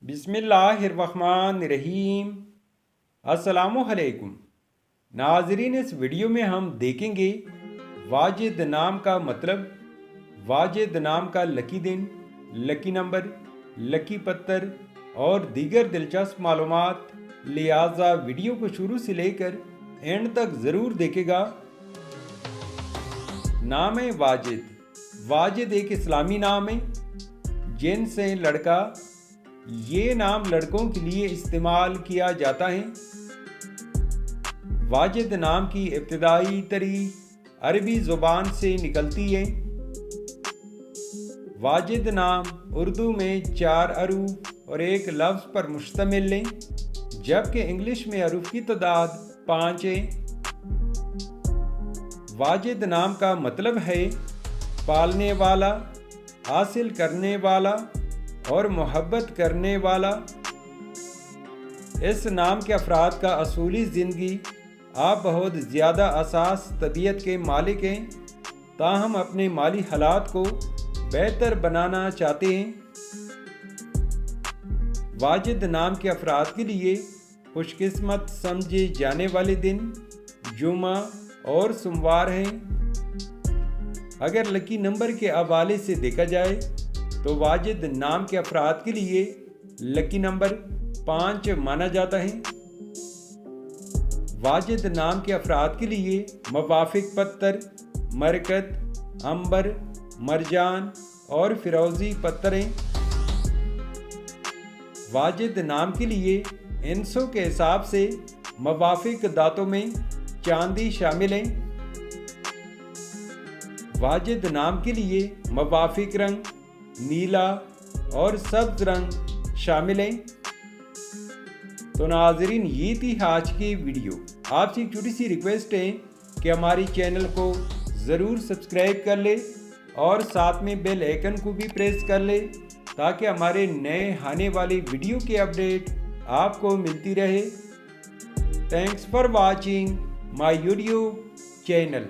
बिस्मिल्लाहिर्रहमानिर्रहीम। अस्सलामुअलैकुम नाजरीन, इस वीडियो में हम देखेंगे वाजिद नाम का मतलब, वाजिद नाम का लकी दिन, लकी नंबर, लकी पत्थर और दीगर दिलचस्प मालूमात। लिहाजा वीडियो को शुरू से लेकर एंड तक ज़रूर देखेगा। नाम है वाजिद। वाजिद एक इस्लामी नाम है, जिन से लड़का। ये नाम लड़कों के लिए इस्तेमाल किया जाता है। वाजिद नाम की इब्तिदाई तारीख अरबी ज़ुबान से निकलती है। वाजिद नाम उर्दू में 4 हरूफ और एक लफ्ज़ पर मुश्तमिल है, जबकि इंग्लिश में हरूफ की तादाद 5 है। वाजिद नाम का मतलब है पालने वाला, हासिल करने वाला और मोहब्बत करने वाला। इस नाम के अफराद का असूली ज़िंदगी आप बहुत ज़्यादा असास तबीयत के मालिक हैं, ताहम अपने माली हालात को बेहतर बनाना चाहते हैं। वाजिद नाम के अफराद के लिए खुशकिस्मत समझे जाने वाले दिन जुमा और सोमवार हैं। अगर लकी नंबर के हवाले से देखा जाए तो वाजिद नाम के अफराद के लिए लकी नंबर 5 माना जाता है। वाजिद नाम के अफराद के लिए मुवाफिक पत्थर मरकत, अंबर, मरजान और फिरोजी पत्थर हैं। वाजिद नाम के लिए इंसों के हिसाब से मुवाफिक दातों में चांदी शामिल है। वाजिद नाम के लिए मुवाफिक रंग नीला और सब्ज रंग शामिल हैं। तो नाजरीन, ये थी आज की वीडियो। आपसे एक छोटी सी रिक्वेस्ट है कि हमारी चैनल को ज़रूर सब्सक्राइब कर ले और साथ में बेल आइकन को भी प्रेस कर ले, ताकि हमारे नए आने वाली वीडियो की अपडेट आपको मिलती रहे। Thanks for watching my YouTube channel.